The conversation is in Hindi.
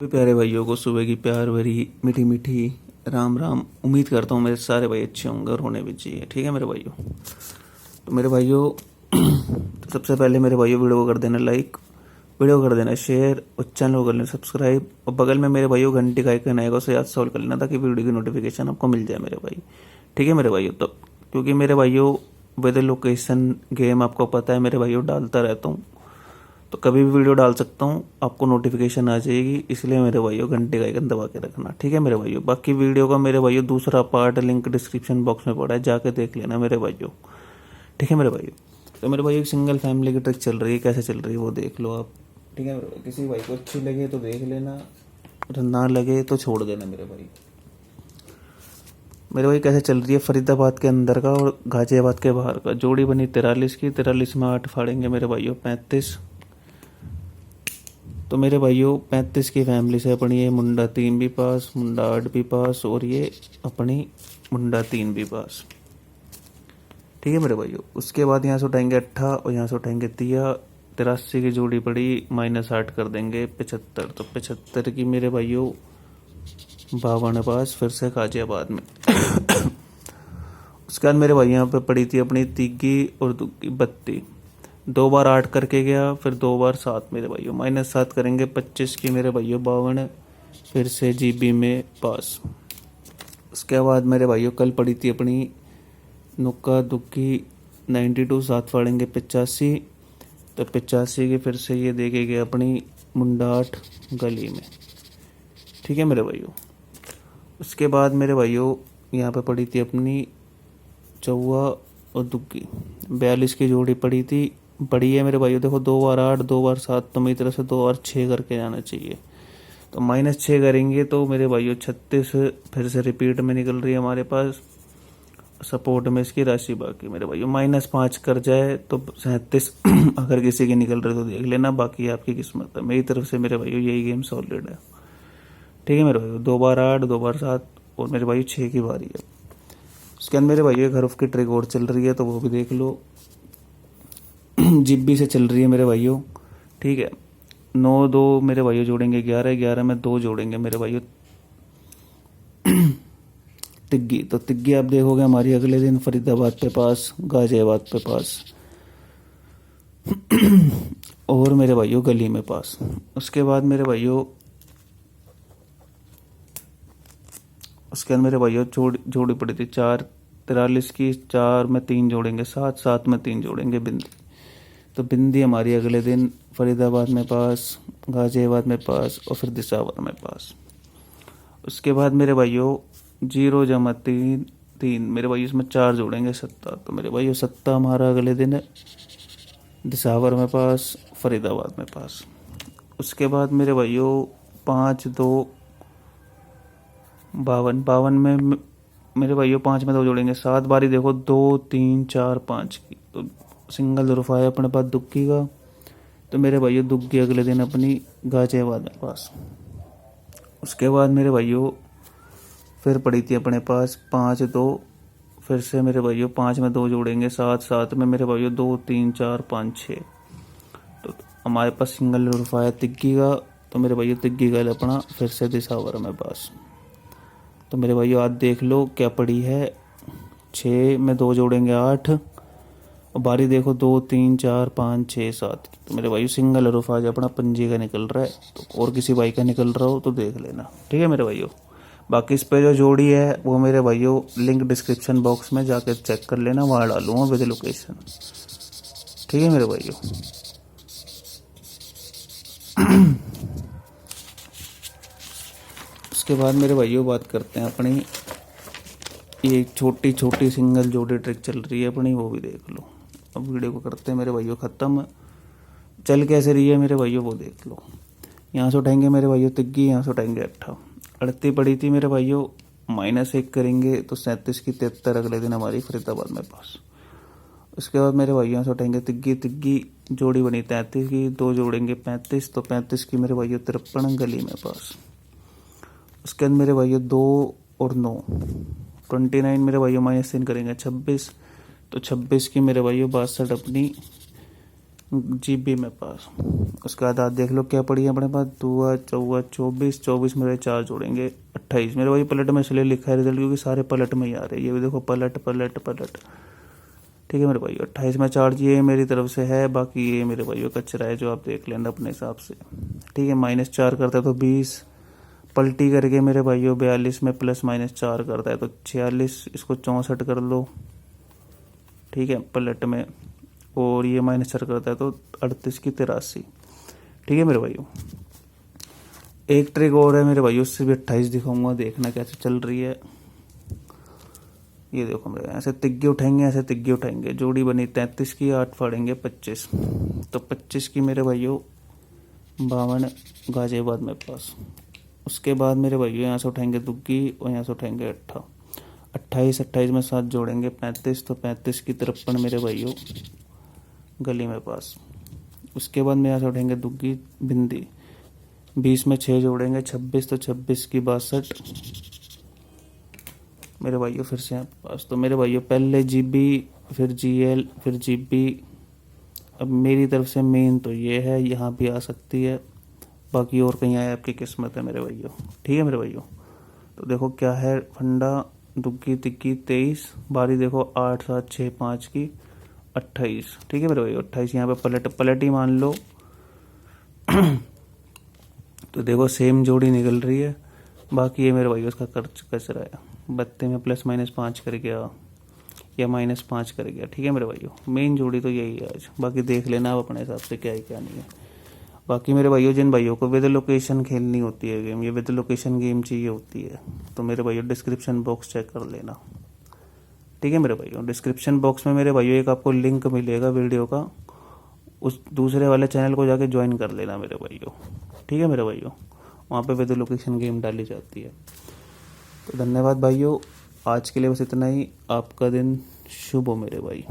सभी प्यारे भाइयों को सुबह की प्यार भरी मीठी मीठी राम राम। उम्मीद करता हूँ मेरे सारे भाई अच्छे होंगे और होने भी चाहिए। ठीक है मेरे भाइयों। तो मेरे भाइयों तो सबसे पहले मेरे भाइयों वीडियो को कर देना लाइक, वीडियो को कर देना शेयर और चैनल को कर लेना सब्सक्राइब और बगल में मेरे भाइयों घंटी का आइकन आएगा उसे याद सॉल्व कर लेना ताकि वीडियो की नोटिफिकेशन आपको मिल जाए मेरे भाई। ठीक है मेरे भाइयों। तो क्योंकि मेरे भाइयों वेदर लोकेशन गेम आपको पता है मेरे भाइयों डालता रहता हूँ, तो कभी भी वीडियो डाल सकता हूँ, आपको नोटिफिकेशन आ जाएगी। इसलिए मेरे भाइयों घंटे का आइकन दबा के रखना। ठीक है मेरे भाइयों। बाकी वीडियो का मेरे भाइयों दूसरा पार्ट लिंक डिस्क्रिप्शन बॉक्स में पड़ा है, जाके देख लेना मेरे भाइयों। ठीक है मेरे भाइयों। तो मेरे भाइयों एक सिंगल फैमिली की ट्रिक चल रही है, कैसे चल रही है वो देख लो आप। ठीक है मेरे भाई। किसी भाई को अच्छी लगे तो देख लेना और ना लगे तो छोड़ देना मेरे भाई। मेरे भाई कैसे चल रही है फरीदाबाद के अंदर का और गाजियाबाद के बाहर का। जोड़ी बनी 43 की, 43 में 8 फाड़ेंगे मेरे भाइयों 35। तो मेरे भाइयों 35 की फैमिली से अपनी ये मुंडा 3 भी पास, मुंडा 8 भी पास और ये अपनी मुंडा 3 भी पास। ठीक है मेरे भाइयों। उसके बाद यहाँ से उठाएंगे 8 और यहाँ से उठाएंगे 3। 83 की जोड़ी पड़ी -8 कर देंगे 75। तो 75 की मेरे भाइयों 52 पास फिर से गाजियाबाद में। उसके बाद मेरे भाई यहाँ पे पड़ी थी अपनी तिग्गी और दुग्गी 32। 2 बार 8 करके गया, फिर 2 बार 7 मेरे भाइयों -7 करेंगे 25 की मेरे भाइयों 52 फिर से जीबी में पास। उसके बाद मेरे भाइयों कल पड़ी थी अपनी नुक्का दुक्की 92 7 फाड़ेंगे 85। तो 85 की फिर से ये देखे गए अपनी मुंडा 8 गली में। ठीक है मेरे भाइयों। उसके बाद मेरे भाइयों यहाँ पे पड़ी थी अपनी चौवा और दुग्गी 42 की जोड़ी पड़ी थी, पड़ी है मेरे भाइयों। देखो 2 बार 8 2 बार 7, तो मेरी तरफ से 2 बार 6 करके जाना चाहिए। तो -6 करेंगे तो मेरे भाइयों 36 फिर से रिपीट में निकल रही है हमारे पास। सपोर्ट में इसकी राशि बाकी मेरे भाइयों -5 कर जाए तो 37 अगर किसी की निकल रही तो देख लेना, बाकी आपकी किस्मत है। मेरी तरफ से मेरे भाइयों यही गेम सॉलिड है। ठीक है मेरे भाइयों। 2 बार 8 2 बार 7 और मेरे भाइयों 6 की बारी है। उसके अंदर मेरे भाइयों घर की ट्रिक और चल रही है तो वो भी देख लो। जिब्बी से चल रही है मेरे भाइयों। ठीक है। 9 2 मेरे भाइयों जोड़ेंगे 11, 11 में 2 जोड़ेंगे मेरे भाइयों तिग्गी। तो तिग्गी आप देखोगे हमारी अगले दिन फरीदाबाद पे पास, गाजियाबाद पे पास और मेरे भाइयों गली में पास। उसके बाद मेरे भाइयों उसके बाद मेरे भाइयों जोड़ी पड़ी थी 4 43 की, 4 में 3 जोड़ेंगे 7, 7 में 3 जोड़ेंगे बिंदी। तो बिंदी हमारी अगले दिन फरीदाबाद में पास, गाजियाबाद में पास और फिर दिसावर में पास। उसके बाद मेरे भाइयों 0 जमा 3 3 मेरे भाइयों इसमें 4 जोड़ेंगे 7। तो मेरे भाइयों 7 हमारा अगले दिन दिसावर में पास, फरीदाबाद में पास। उसके बाद मेरे भाइयों 5 2 52, 52 में मेरे भाइयों 5 में 2 जोड़ेंगे 7 बारी। देखो 2 3 4 5 की, तो सिंगल रुपया है अपने पास दुग्गी का। तो मेरे भाइयों दुग्गी अगले दिन अपनी गाजियाबाद में पास। उसके बाद मेरे भाइयों फिर पड़ी थी अपने पास 5 2 फिर से मेरे भाइयों 5 में 2 जोड़ेंगे 7, 7 में मेरे भाइयों 2 3 4 5 6। तो हमारे पास सिंगल रुपया तिग्गी का। तो मेरे भाइयों तिग्गी का अपना फिर से दिसावर में पास। तो मेरे भाइयों आज देख लो क्या पड़ी है। 6 में 2 जोड़ेंगे 8 और बारी देखो 2 3 4 5 6 7। तो मेरे भाइयों सिंगल रुपया आज अपना पंजी का निकल रहा है। तो और किसी भाई का निकल रहा हो तो देख लेना। ठीक है मेरे भाइयों। बाकी इस पे जो जोड़ी है वो मेरे भाइयों लिंक डिस्क्रिप्शन बॉक्स में जाकर चेक कर लेना, वहाँ डालूंगा विद लोकेशन। ठीक है मेरे भाइयों। उसके बाद मेरे भाइयों बात करते हैं अपनी ये छोटी छोटी सिंगल जोड़ी ट्रिक चल रही है अपनी, वो भी देख लो। अब वीडियो को करते हैं मेरे भाइयों ख़त्म। चल कैसे रही है मेरे भाइयों वो देख लो। यहाँ से उठाएंगे मेरे भाइयों तिग्गी, यहाँ से उठाएंगे 8 अड़ती पड़ी थी मेरे भाइयों -1 करेंगे तो 37 की 73 अगले दिन हमारी फरीदाबाद में पास। उसके बाद मेरे भाइयों से उठाएंगे तिग्गी, तिग्गी जोड़ी बनी 33 की, 2 जोड़ेंगे 35। तो 35 की मेरे भाइयों 53 गली में पास। उसके बाद मेरे भाइयों 2 और 9 29 मेरे भाइयों -3 करेंगे 26। तो 26 की मेरे भाइयों 62 अपनी जीबी में पास। उसके बाद आप देख लो क्या पड़ी है अपने पास, 2 4 24, 24 मेरे 4 जोड़ेंगे 28। मेरे भाई पलट में इसलिए लिखा है रिजल्ट क्योंकि सारे पलट में ही आ रहे हैं। ये भी देखो पलट पलट पलट। ठीक है मेरे भाई, 28 में 4 ये मेरी तरफ से है, बाकी ये मेरे भाइयों कचरा है जो आप देख लेना अपने हिसाब से। ठीक है, -4 करता है तो 20, पलटी करके मेरे भाइयों 42 में +-4 करता है तो 46, इसको 64 कर लो। ठीक है पलट में, और ये -4 करता है तो 38 की 83। ठीक है मेरे भाइयों, एक ट्रिक और है मेरे भाइयों, उससे भी 28 दिखाऊंगा, देखना कैसे चल रही है। ये देखो मेरे, ऐसे तिग्गे उठाएंगे, ऐसे तिग्गे उठाएंगे, जोड़ी बनी 33 की, 8 फाड़ेंगे 25, तो 25 की मेरे भाइयों 52 गाजियाबाद में पास। उसके बाद मेरे भाइयों यहाँ से उठाएंगे दुग्गी और यहाँ से उठाएंगे 28, 28 में 7 जोड़ेंगे 35, तो 35 की 53 मेरे भाइयों गली में पास। उसके बाद में यहाँ से उठाएंगे दुग्गी बिंदी, 20 में 6 जोड़ेंगे 26, तो 26 की 62 मेरे भाइयों फिर से यहाँ पास। तो मेरे भाइयों पहले जीबी, फिर जीएल, फिर जीबी। अब मेरी तरफ से मेन तो ये है, यहाँ भी आ सकती है, बाकी और कहीं आए आपकी किस्मत है मेरे भाइयों। ठीक है मेरे भाइयों, तो देखो क्या है फंडा, दुग्गी तिग्गी 23, बारी देखो 8 7 6 5 की 28। ठीक है मेरे भाइयों, 28 यहाँ पे पलट पलट ही मान लो। तो देखो सेम जोड़ी निकल रही है, बाकी ये मेरे भाइयों उसका खर्च कचरा है, बत्ते में +-5 कर गया या -5 कर गया। ठीक है मेरे भाइयों, मेन जोड़ी तो यही है आज, बाकी देख लेना आप अपने हिसाब से क्या है क्या नहीं है। बाकी मेरे भाइयों, जिन भाइयों को विद लोकेशन खेलनी होती है गेम, ये विद लोकेशन गेम चाहिए होती है, तो मेरे भाइयों डिस्क्रिप्शन बॉक्स चेक कर लेना। ठीक है मेरे भाइयों, डिस्क्रिप्शन बॉक्स में मेरे भाइयों एक आपको लिंक मिलेगा वीडियो का, उस दूसरे वाले चैनल को जाके ज्वाइन कर लेना मेरे भाइयों। ठीक है मेरे भाइयों, वहाँ पे विद लोकेशन गेम डाली जाती है। तो धन्यवाद भाइयों, आज के लिए बस इतना ही। आपका दिन शुभ हो मेरे भाई।